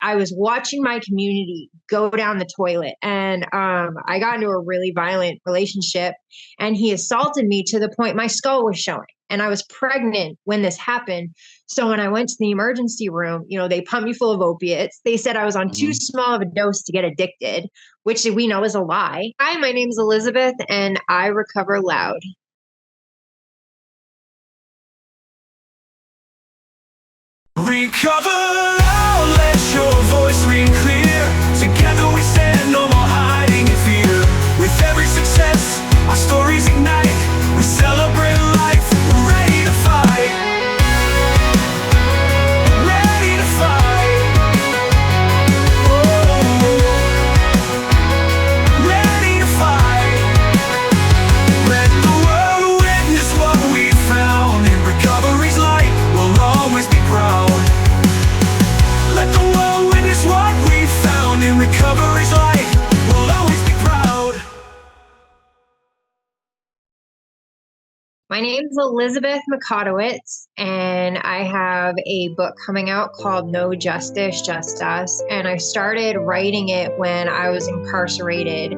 I was watching my community go down the toilet, and I got into a really violent relationship, and he assaulted me to the point my skull was showing. And I was pregnant when this happened. So when I went to the emergency room, they pumped me full of opiates. They said I was on too small of a dose to get addicted, which we know is a lie. Hi, my name is Elizabeth, and I recover loud. Recover loud, let your voice ring clear. Together we stand, no more hiding in fear. With every success, our stories ignite. We celebrate life, we're ready to fight. Ready to fight. Oh, ready to fight. Let the world witness what we found. In recovery's light, we'll always be proud. Let the world witness what we found. In recovery's light, we'll always be proud. My name is Elizabeth Mikotowicz, and I have a book coming out called No Justice, Just Us. And I started writing it when I was incarcerated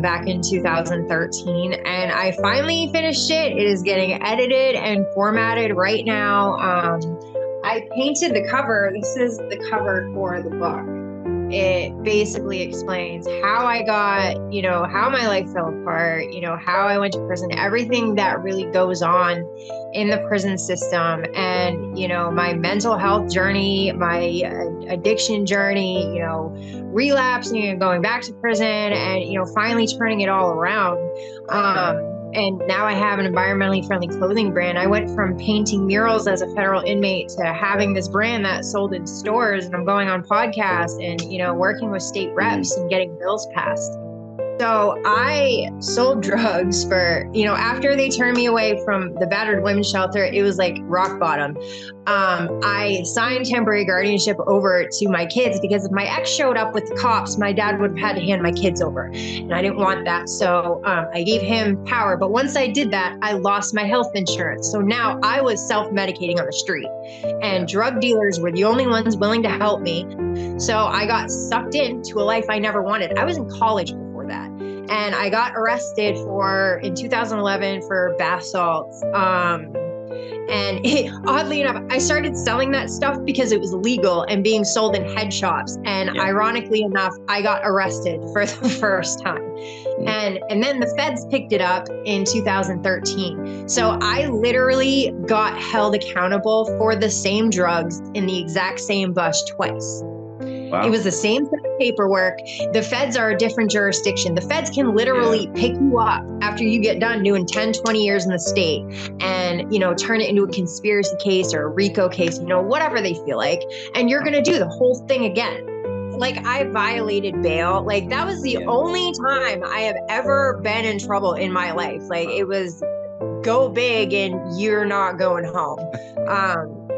back in 2013. And I finally finished it. It is getting edited and formatted right now. I painted the cover. This is the cover for the book. It basically explains how I got, how my life fell apart, how I went to prison, everything that really goes on in the prison system, and, my mental health journey, my addiction journey, relapsing and going back to prison, and, finally turning it all around. And now I have an environmentally friendly clothing brand. I went from painting murals as a federal inmate to having this brand that sold in stores, and I'm going on podcasts and, working with state reps and getting bills passed. So I sold drugs for, after they turned me away from the battered women's shelter, it was like rock bottom. I signed temporary guardianship over to my kids because if my ex showed up with the cops, my dad would have had to hand my kids over, and I didn't want that. So I gave him power. But once I did that, I lost my health insurance. So now I was self-medicating on the street, and drug dealers were the only ones willing to help me. So I got sucked into a life I never wanted. I was in college before that, and I got arrested in 2011 for bath salts. Oddly enough, I started selling that stuff because it was legal and being sold in head shops. And ironically enough, I got arrested for the first time. And then the feds picked it up in 2013. So I literally got held accountable for the same drugs in the exact same bus twice. Wow. It was the same set of paperwork. The feds are a different jurisdiction. The feds can literally pick you up after you get done doing 10, 20 years in the state and, turn it into a conspiracy case or a RICO case, whatever they feel like. And you're going to do the whole thing again. Like, I violated bail. Like, that was the only time I have ever been in trouble in my life. Like, it was go big and you're not going home.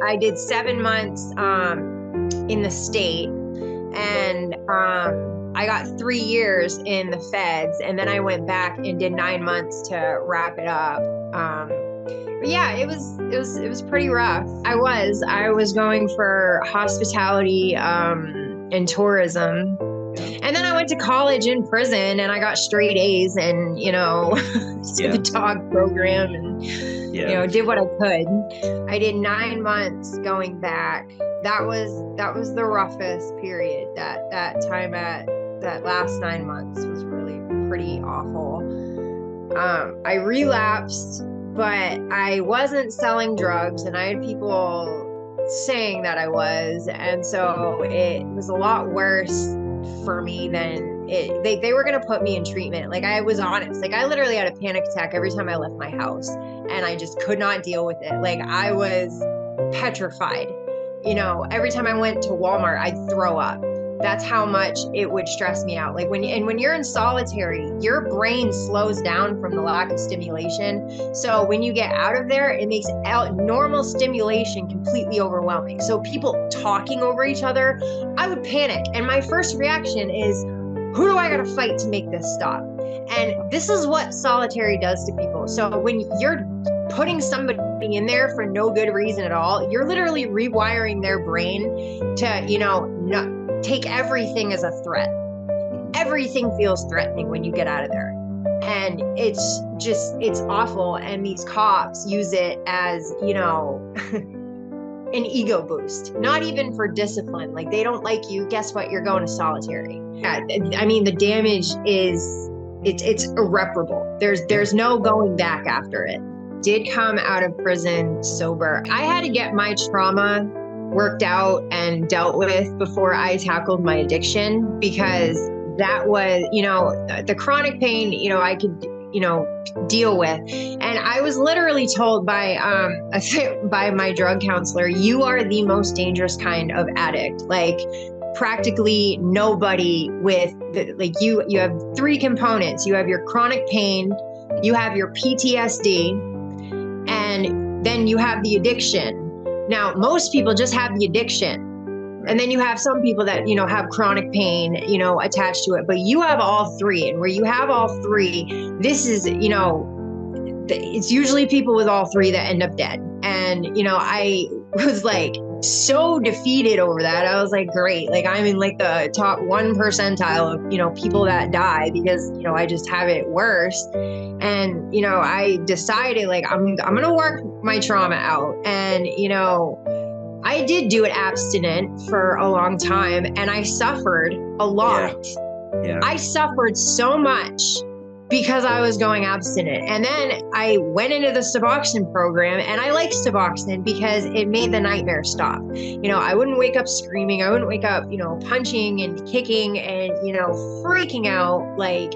I did 7 months in the state. And I got 3 years in the feds, and then I went back and did 9 months to wrap it up. But yeah, it was pretty rough. I was going for hospitality and tourism. And then I went to college in prison, and I got straight A's, and did the dog program, and did what I could. I did 9 months going back. That was the roughest period. That time at that last 9 months was really pretty awful. I relapsed, but I wasn't selling drugs, and I had people saying that I was, and so it was a lot worse for me than they were going to put me in treatment. Like, I was honest. Like, I literally had a panic attack every time I left my house, and I just could not deal with it. Like, I was petrified. Every time I went to Walmart, I'd throw up. That's how much it would stress me out. Like, when you're in solitary, your brain slows down from the lack of stimulation. So when you get out of there, it makes normal stimulation completely overwhelming. So people talking over each other, I would panic. And my first reaction is, who do I got to fight to make this stop? And this is what solitary does to people. So when you're putting somebody in there for no good reason at all, you're literally rewiring their brain to, not take everything as a threat. Everything feels threatening when you get out of there. And it's awful. And these cops use it as, an ego boost, not even for discipline. Like, they don't like you. Guess what? You're going to solitary. Yeah, I mean, the damage it's irreparable. There's no going back after it. Did come out of prison sober. I had to get my trauma worked out and dealt with before I tackled my addiction, because that was, the chronic pain, I could, deal with. And I was literally told by my drug counselor, you are the most dangerous kind of addict. Like, practically nobody with you have three components. You have your chronic pain, you have your PTSD, and then you have the addiction. Now, most people just have the addiction. And then you have some people that, have chronic pain, attached to it, but you have all three. And where you have all three, this is, it's usually people with all three that end up dead. And, I was like so defeated over that. I was like, great. Like, I'm in like the top 1 percentile of, people that die because, I just have it worse. And, I decided like, I'm going to work my trauma out. And, I did do it abstinent for a long time, and I suffered a lot. Yeah. I suffered so much because I was going abstinent. And then I went into the Suboxone program, and I liked Suboxone because it made the nightmare stop. I wouldn't wake up screaming. I wouldn't wake up, punching and kicking and, freaking out. Like,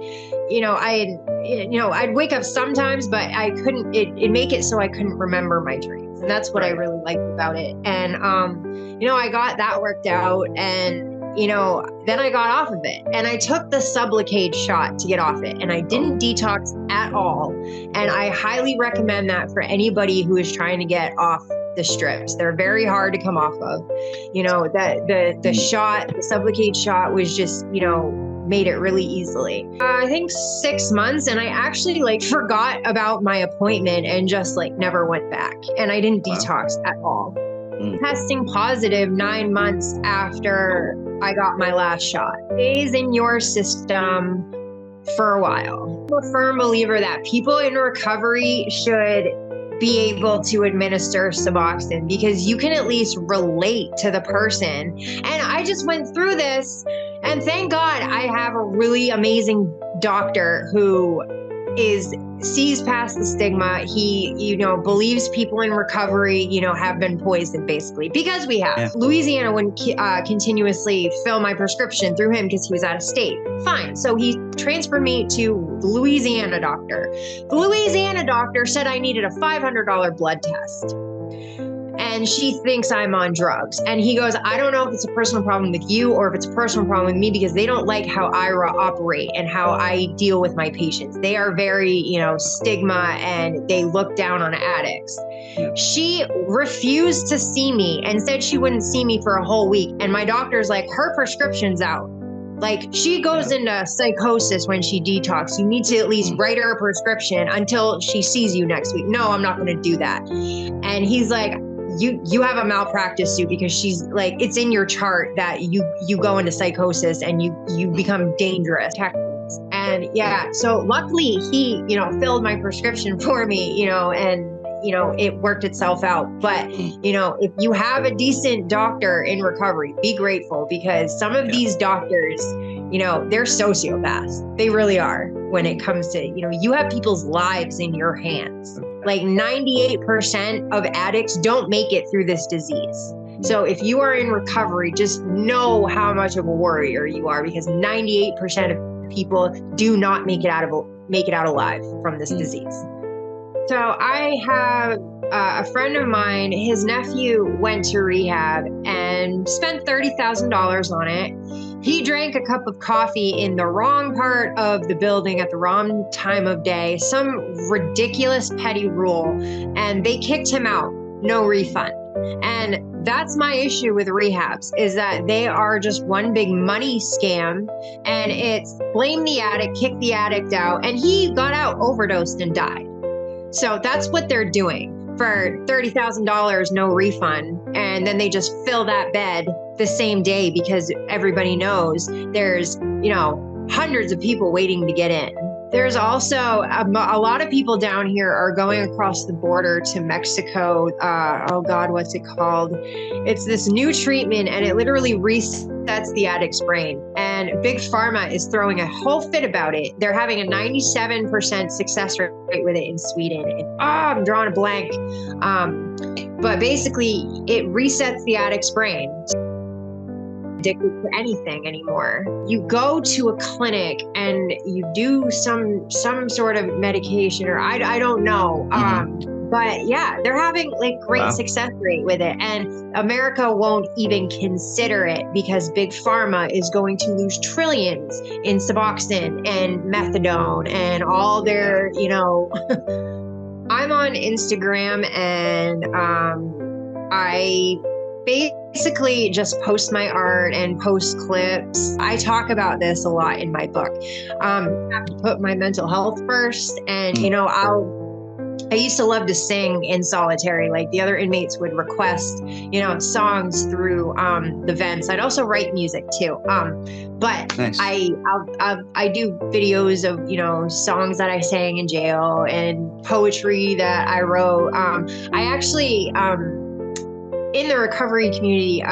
I'd wake up sometimes, but I couldn't, it'd make it so I couldn't remember my dreams. And that's what I really liked about it. And, I got that worked out, and, then I got off of it, and I took the Sublocade shot to get off it, and I didn't detox at all. And I highly recommend that for anybody who is trying to get off the strips. They're very hard to come off of. The shot, the Sublocade shot was just, made it really easily. I think 6 months, and I actually forgot about my appointment and just never went back. And I didn't detox at all. Testing positive 9 months after I got my last shot. Stays in your system for a while. I'm a firm believer that people in recovery should be able to administer Suboxone, because you can at least relate to the person. And I just went through this, and thank God I have a really amazing doctor who sees past the stigma. He, believes people in recovery, have been poisoned, basically, because we have. Yeah. Louisiana wouldn't continuously fill my prescription through him because he was out of state. Fine. So he transferred me to the Louisiana doctor. The Louisiana doctor said I needed a $500 blood test. And she thinks I'm on drugs. And he goes, I don't know if it's a personal problem with you or if it's a personal problem with me, because they don't like how I operate and how I deal with my patients. They are very, stigma, and they look down on addicts. Yeah. She refused to see me and said she wouldn't see me for a whole week. And my doctor's like, her prescription's out. Like, she goes into psychosis when she detoxes. You need to at least write her a prescription until she sees you next week. No, I'm not going to do that. And he's like, you have a malpractice suit, because she's like, it's in your chart that you go into psychosis and you become dangerous. And so luckily he, filled my prescription for me, and it worked itself out. But, if you have a decent doctor in recovery, be grateful, because some of these doctors, they're sociopaths. They really are when it comes to, you have people's lives in your hands. Like 98% of addicts don't make it through this disease. So if you are in recovery, just know how much of a warrior you are, because 98% of people do not make it out alive from this disease. So I have a friend of mine, his nephew went to rehab and spent $30,000 on it. He drank a cup of coffee in the wrong part of the building at the wrong time of day, some ridiculous petty rule, and they kicked him out, no refund. And that's my issue with rehabs, is that they are just one big money scam, and it's blame the addict, kick the addict out, and he got out, overdosed, and died. So that's what they're doing. for $30,000, no refund. And then they just fill that bed the same day because everybody knows there's, hundreds of people waiting to get in. There's also a lot of people down here are going across the border to Mexico. Oh God, what's it called? It's this new treatment and it literally resets the addict's brain. And Big Pharma is throwing a whole fit about it. They're having a 97% success rate with it in Sweden. And, I'm drawing a blank. But basically it resets the addict's brain. Addicted to anything anymore. You go to a clinic and you do some sort of medication, or I don't know. But yeah, they're having great success rate with it, and America won't even consider it because Big Pharma is going to lose trillions in Suboxone and methadone and all their, I'm on Instagram and I basically just post my art and post clips. I talk about this a lot in my book. I have to put my mental health first. And, I used to love to sing in solitary. Like the other inmates would request, songs through the vents. I'd also write music too. But nice. I do videos of, songs that I sang in jail and poetry that I wrote. I actually, in the recovery community,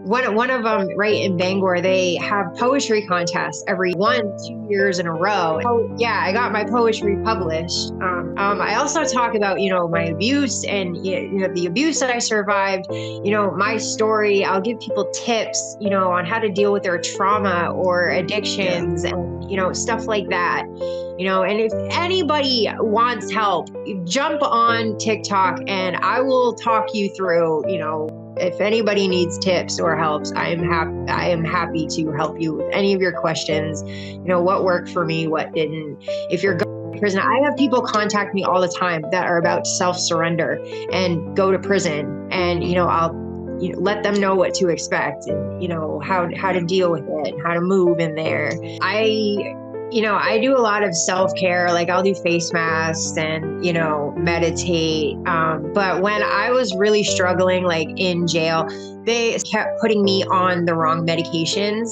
one of them right in Bangor, they have poetry contests every 1-2 years in a row. Oh yeah, I got my poetry published. I also talk about, my abuse and, the abuse that I survived, my story. I'll give people tips, on how to deal with their trauma or addictions and, stuff like that. And if anybody wants help, jump on TikTok and I will talk you through, if anybody needs tips or helps, I am happy to help you with any of your questions. What worked for me, what didn't. If you're going to prison, I have people contact me all the time that are about to self-surrender and go to prison, and I'll let them know what to expect and how to deal with it and how to move in there. I do a lot of self-care, like I'll do face masks and, meditate. But when I was really struggling, like in jail, they kept putting me on the wrong medications.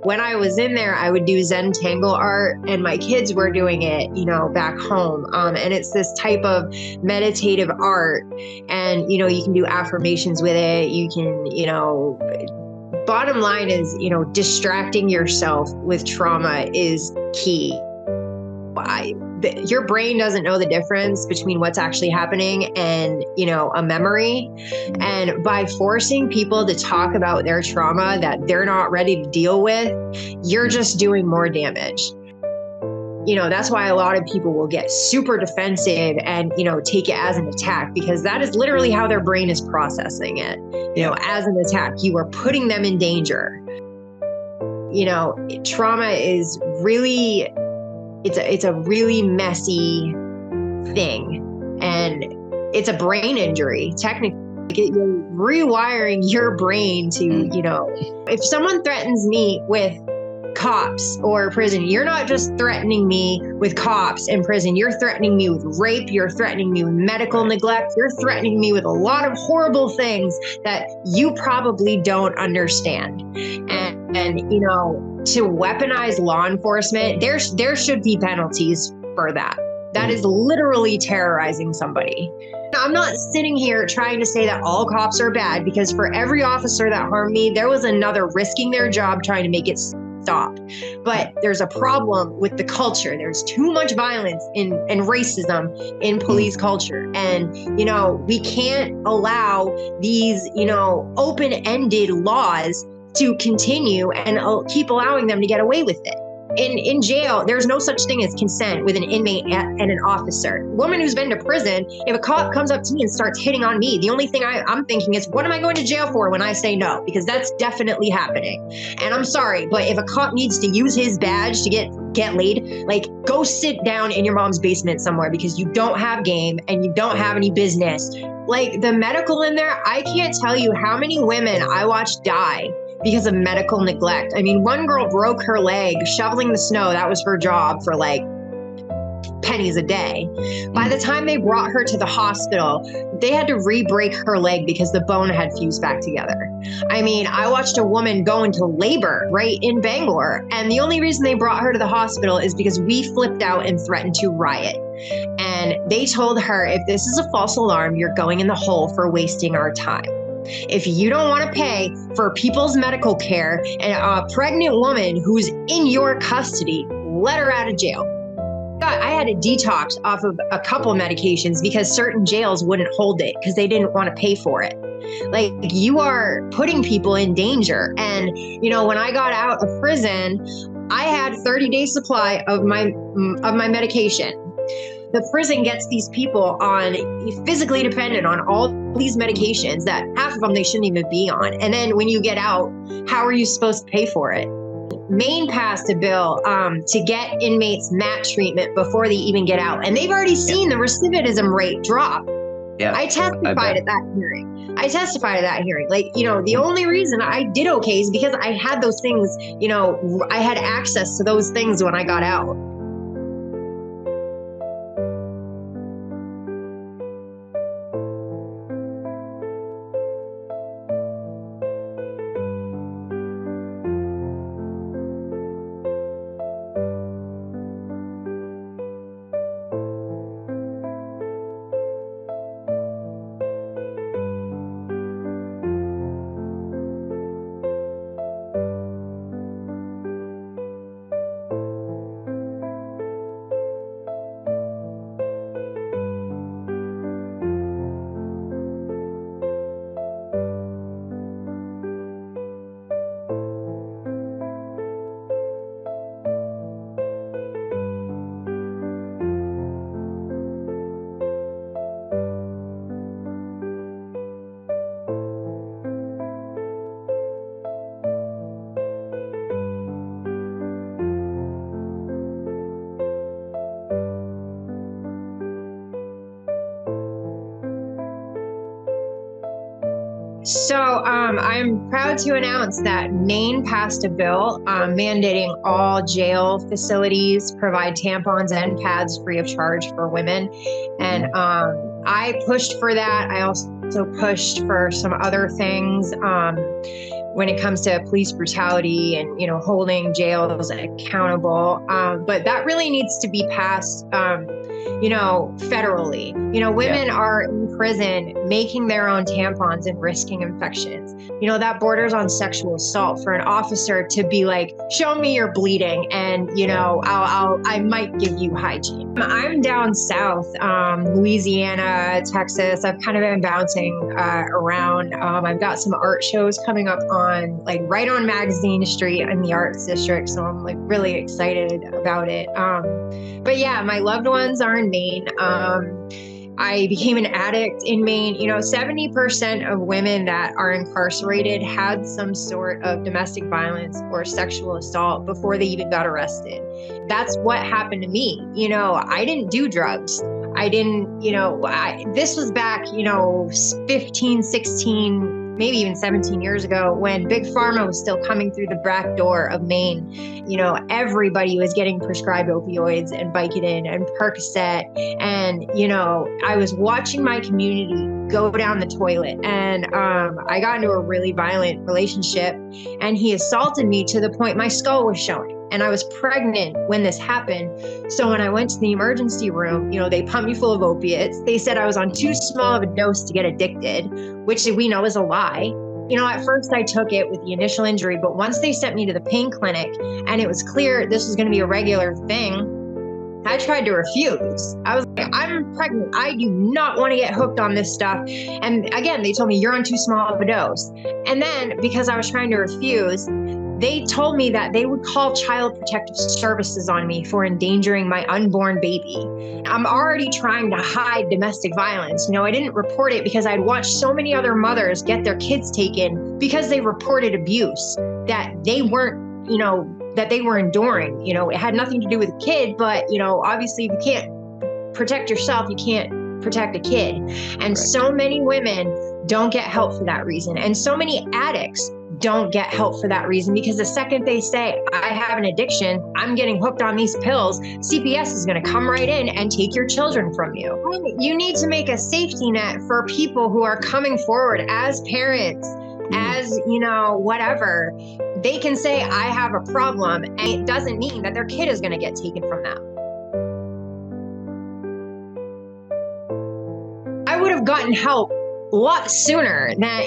When I was in there, I would do Zentangle art and my kids were doing it, back home. And it's this type of meditative art and, you can do affirmations with it. You can, bottom line is, distracting yourself with trauma is key. Your brain doesn't know the difference between what's actually happening and, a memory. And by forcing people to talk about their trauma that they're not ready to deal with, you're just doing more damage. That's why a lot of people will get super defensive and, take it as an attack, because that is literally how their brain is processing it. As an attack, you are putting them in danger. Trauma is really, it's a really messy thing, and it's a brain injury. Technically, you're rewiring your brain to, if someone threatens me with cops or prison, you're not just threatening me with cops and prison. You're threatening me with rape. You're threatening me with medical neglect. You're threatening me with a lot of horrible things that you probably don't understand. And to weaponize law enforcement, there should be penalties for that. That is literally terrorizing somebody. I'm not sitting here trying to say that all cops are bad, because for every officer that harmed me, there was another risking their job trying to make it stop. But there's a problem with the culture. There's too much violence and racism in police culture. And, we can't allow these, open-ended laws to continue and keep allowing them to get away with it. In jail, there's no such thing as consent with an inmate and an officer. Woman who's been to prison, if a cop comes up to me and starts hitting on me, the only thing I'm thinking is, what am I going to jail for when I say no? Because that's definitely happening. And I'm sorry, but if a cop needs to use his badge to get laid, go sit down in your mom's basement somewhere, because you don't have game and you don't have any business. The medical in there, I can't tell you how many women I watched die because of medical neglect. I mean, one girl broke her leg shoveling the snow. That was her job for pennies a day. By the time they brought her to the hospital, they had to re-break her leg because the bone had fused back together. I mean, I watched a woman go into labor right in Bangor, and the only reason they brought her to the hospital is because we flipped out and threatened to riot. And they told her, if this is a false alarm, you're going in the hole for wasting our time. If you don't want to pay for people's medical care and a pregnant woman who's in your custody, let her out of jail. I had to detox off of a couple medications because certain jails wouldn't hold it because they didn't want to pay for it. Like, you are putting people in danger. And, you know, when I got out of prison, I had 30-day supply of my medication. The prison gets these people on physically dependent on all these medications that half of them they shouldn't even be on. And then when you get out, how are you supposed to pay for it? Maine passed a bill to get inmates MAT treatment before they even get out. And they've already seen the recidivism rate drop. Yeah, I testified at that hearing. Like, you know, the only reason I did okay is because I had those things, you know, I had access to those things when I got out. So I'm proud to announce that Maine passed a bill mandating all jail facilities provide tampons and pads free of charge for women. And I pushed for that. I also pushed for some other things when it comes to police brutality and, you know, holding jails accountable. But that really needs to be passed, you know, federally. You know, women are in prison making their own tampons and risking infections. You know, that borders on sexual assault for an officer to be like, show me you're bleeding and, you know, I might give you hygiene. I'm down south, Louisiana, Texas. I've kind of been bouncing around. I've got some art shows coming up on like right on Magazine Street in the Arts District. So I'm like really excited about it. But yeah, my loved ones are in Maine. I became an addict in Maine. You know, 70% of women that are incarcerated had some sort of domestic violence or sexual assault before they even got arrested. That's what happened to me. You know, I didn't do drugs. I didn't, you know, this was back, you know, 15, 16, maybe even 17 years ago when Big Pharma was still coming through the back door of Maine. You know, everybody was getting prescribed opioids and Vicodin and Percocet. And, you know, I was watching my community go down the toilet. And I got into a really violent relationship and he assaulted me to the point my skull was showing. And I was pregnant when this happened. So when I went to the emergency room, you know, they pumped me full of opiates. They said I was on too small of a dose to get addicted, which we know is a lie. You know, at first I took it with the initial injury, but once they sent me to the pain clinic and it was clear this was going to be a regular thing, I tried to refuse. I was like, I'm pregnant. I do not want to get hooked on this stuff. And again, they told me you're on too small of a dose. And then because I was trying to refuse, they told me that they would call Child Protective Services on me for endangering my unborn baby. I'm already trying to hide domestic violence. You know, I didn't report it because I'd watched so many other mothers get their kids taken because they reported abuse that they weren't, you know, that they were enduring. You know, it had nothing to do with the kid, but, you know, obviously if you can't protect yourself, you can't protect a kid. And so many women don't get help for that reason. And so many addicts don't get help for that reason, because the second they say, I have an addiction, I'm getting hooked on these pills, CPS is going to come right in and take your children from you. You need to make a safety net for people who are coming forward as parents, as, whatever. They can say, I have a problem, and it doesn't mean that their kid is going to get taken from them. I would have gotten help a lot sooner than,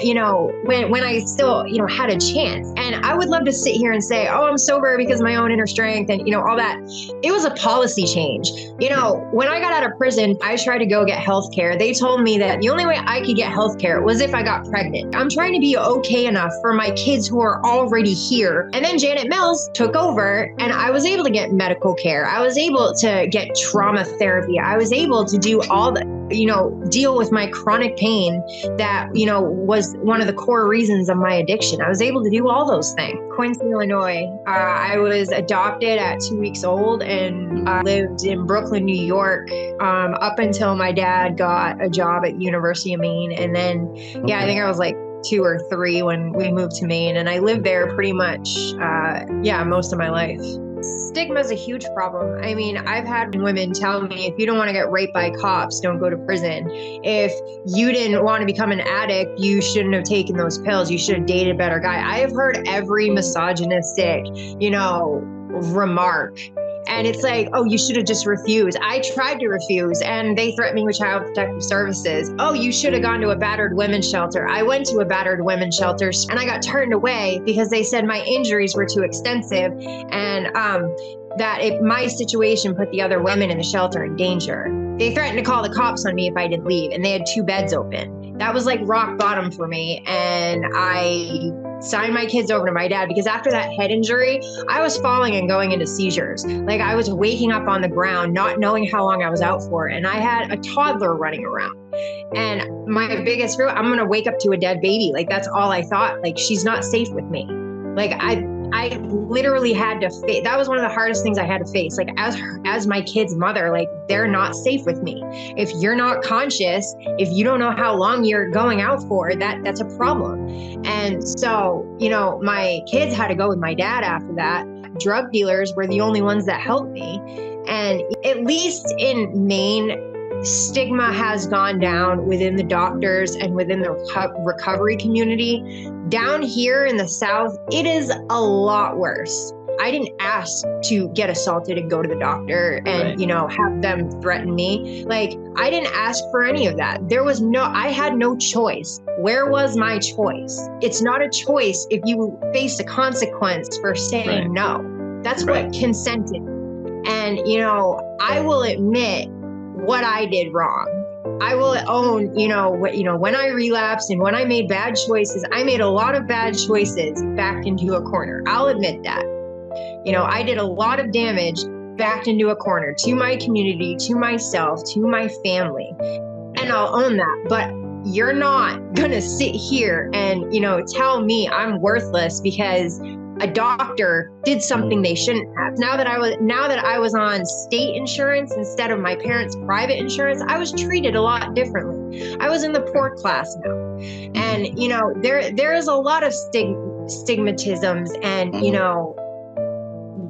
when I still, had a chance. And I would love to sit here and say, oh, I'm sober because of my own inner strength and, all that. It was a policy change. When I got out of prison, I tried to go get healthcare. They told me that the only way I could get healthcare was if I got pregnant. I'm trying to be okay enough for my kids who are already here. And then Janet Mills took over and I was able to get medical care. I was able to get trauma therapy. I was able to do all the, deal with my chronic pain that, was one of the core reasons of my addiction. I was able to do all those things. Quincy, Illinois. I was adopted at 2 weeks old and I lived in Brooklyn, New York, up until my dad got a job at University of Maine. And then, I think I was like 2 or 3 when we moved to Maine, and I lived there pretty much, most of my life. Stigma is a huge problem. I mean, I've had women tell me, if you don't want to get raped by cops, don't go to prison. If you didn't want to become an addict, you shouldn't have taken those pills. You should have dated a better guy. I have heard every misogynistic, remark. And it's like, oh, you should have just refused. I tried to refuse and they threatened me with Child Protective Services. Oh, you should have gone to a battered women's shelter. I went to a battered women's shelter and I got turned away because they said my injuries were too extensive and my situation put the other women in the shelter in danger. They threatened to call the cops on me if I didn't leave, and they had 2 beds open. That was like rock bottom for me. And I signed my kids over to my dad because after that head injury, I was falling and going into seizures. Like I was waking up on the ground, not knowing how long I was out for. And I had a toddler running around. And my biggest fear, I'm going to wake up to a dead baby. Like that's all I thought. Like she's not safe with me. Like I literally had to face, that was one of the hardest things I had to face. Like as my kid's mother, like they're not safe with me. If you're not conscious, if you don't know how long you're going out for, that's a problem. And so, my kids had to go with my dad after that. Drug dealers were the only ones that helped me. And at least in Maine, stigma has gone down within the doctors and within the recovery community. Down here in the South, it is a lot worse. I didn't ask to get assaulted and go to the doctor and, have them threaten me. Like, I didn't ask for any of that. I had no choice. Where was my choice? It's not a choice if you face a consequence for saying no. That's what consent is. And, I will admit what I did wrong. I will own, when I relapsed and when I made bad choices, I made a lot of bad choices backed into a corner. I'll admit that. I did a lot of damage backed into a corner to my community, to myself, to my family. And I'll own that. But you're not going to sit here and, tell me I'm worthless because a doctor did something they shouldn't have. Now that I was on state insurance instead of my parents' private insurance, I was treated a lot differently. I was in the poor class now. And, there is a lot of stigmatisms and,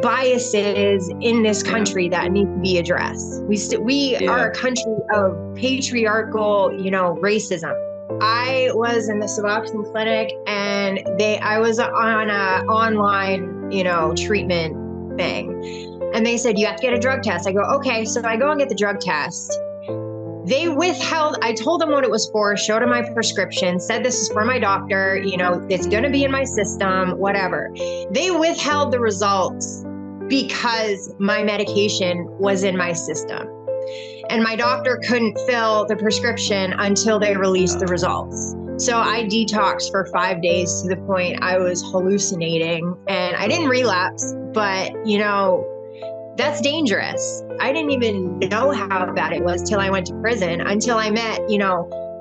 biases in this country that need to be addressed. We are a country of patriarchal, racism. I was in the Suboxone clinic and I was on a online, treatment thing. And they said, you have to get a drug test. I go, okay. So I go and get the drug test. They withheld, I told them what it was for, showed them my prescription, said this is for my doctor, it's going to be in my system, whatever. They withheld the results because my medication was in my system. And my doctor couldn't fill the prescription until they released the results. So I detoxed for 5 days to the point I was hallucinating and I didn't relapse, but that's dangerous. I didn't even know how bad it was till I went to prison, until I met,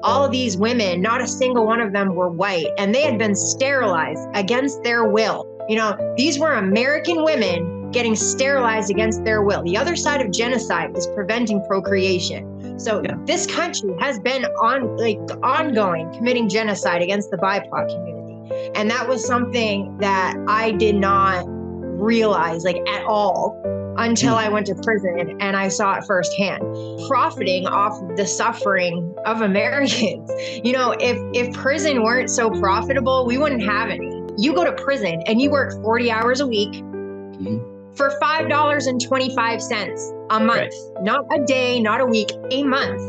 all of these women. Not a single one of them were white, and they had been sterilized against their will. These were American women getting sterilized against their will. The other side of genocide is preventing procreation. So This country has been ongoing committing genocide against the BIPOC community. And that was something that I did not realize like at all until I went to prison and I saw it firsthand. Profiting off the suffering of Americans. You know, if prison weren't so profitable, we wouldn't have any. You go to prison and you work 40 hours a week for $5.25 a month, right. Not a day, not a week, a month.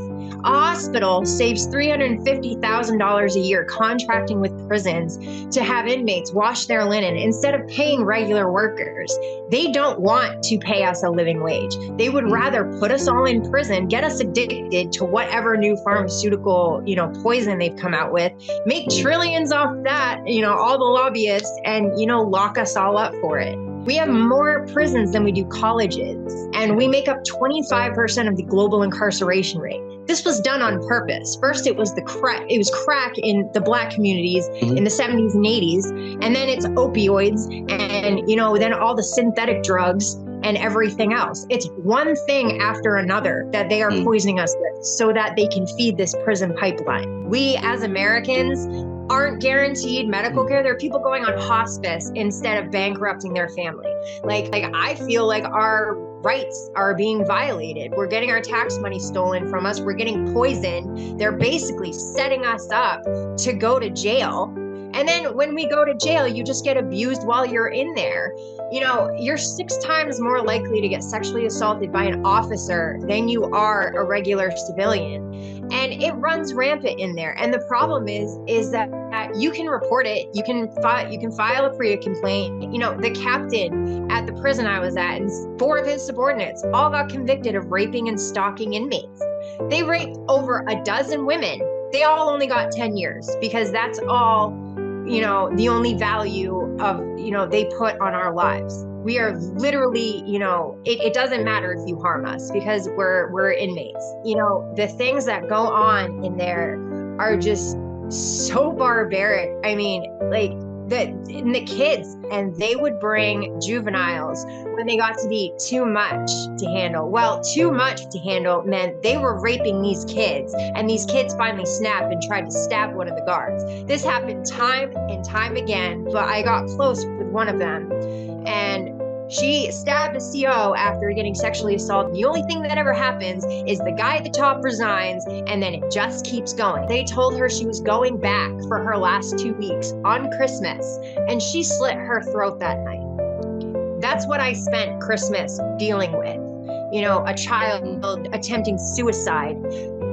A hospital saves $350,000 a year contracting with prisons to have inmates wash their linen instead of paying regular workers. They don't want to pay us a living wage. They would rather put us all in prison, get us addicted to whatever new pharmaceutical, poison they've come out with, make trillions off that, all the lobbyists, and, lock us all up for it. We have more prisons than we do colleges, and we make up 25% of the global incarceration rate. This was done on purpose. First, it was crack in the Black communities in the 70s and 80s, and then it's opioids, and then all the synthetic drugs and everything else. It's one thing after another that they are poisoning us with so that they can feed this prison pipeline. We as Americans aren't guaranteed medical care. There are people going on hospice instead of bankrupting their family. Like I feel like our rights are being violated. We're getting our tax money stolen from us. We're getting poisoned. They're basically setting us up to go to jail. And then when we go to jail, you just get abused while you're in there. You're 6 times more likely to get sexually assaulted by an officer than you are a regular civilian. And it runs rampant in there. And the problem is that you can report it. You can file a PREA complaint. The captain at the prison I was at and 4 of his subordinates all got convicted of raping and stalking inmates. They raped over a dozen women. They all only got 10 years because that's all, the only value of, they put on our lives. We are literally, it doesn't matter if you harm us because we're inmates. The things that go on in there are just so barbaric. I mean, the kids, and they would bring juveniles when they got to be too much to handle. Well, too much to handle meant they were raping these kids, and these kids finally snapped and tried to stab one of the guards. This happened time and time again, but I got close with one of them, and she stabbed a CO after getting sexually assaulted. The only thing that ever happens is the guy at the top resigns, and then it just keeps going. They told her she was going back for her last 2 weeks on Christmas, and she slit her throat that night. That's what I spent Christmas dealing with. A child attempting suicide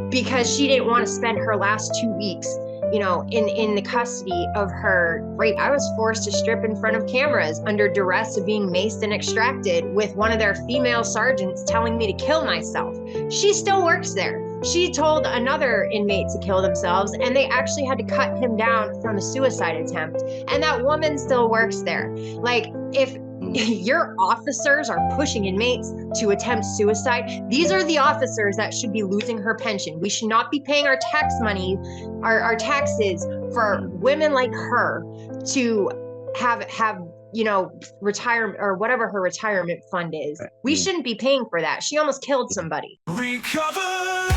because she didn't want to spend her last 2 weeks in the custody of her rape. I was forced to strip in front of cameras under duress of being maced and extracted with one of their female sergeants telling me to kill myself. She still works there. She told another inmate to kill themselves, and they actually had to cut him down from a suicide attempt. And that woman still works there. If your officers are pushing inmates to attempt suicide, these are the officers that should be losing her pension. We should not be paying our tax money, our taxes for women like her to have retirement or whatever her retirement fund is. We shouldn't be paying for that. She almost killed somebody. Recover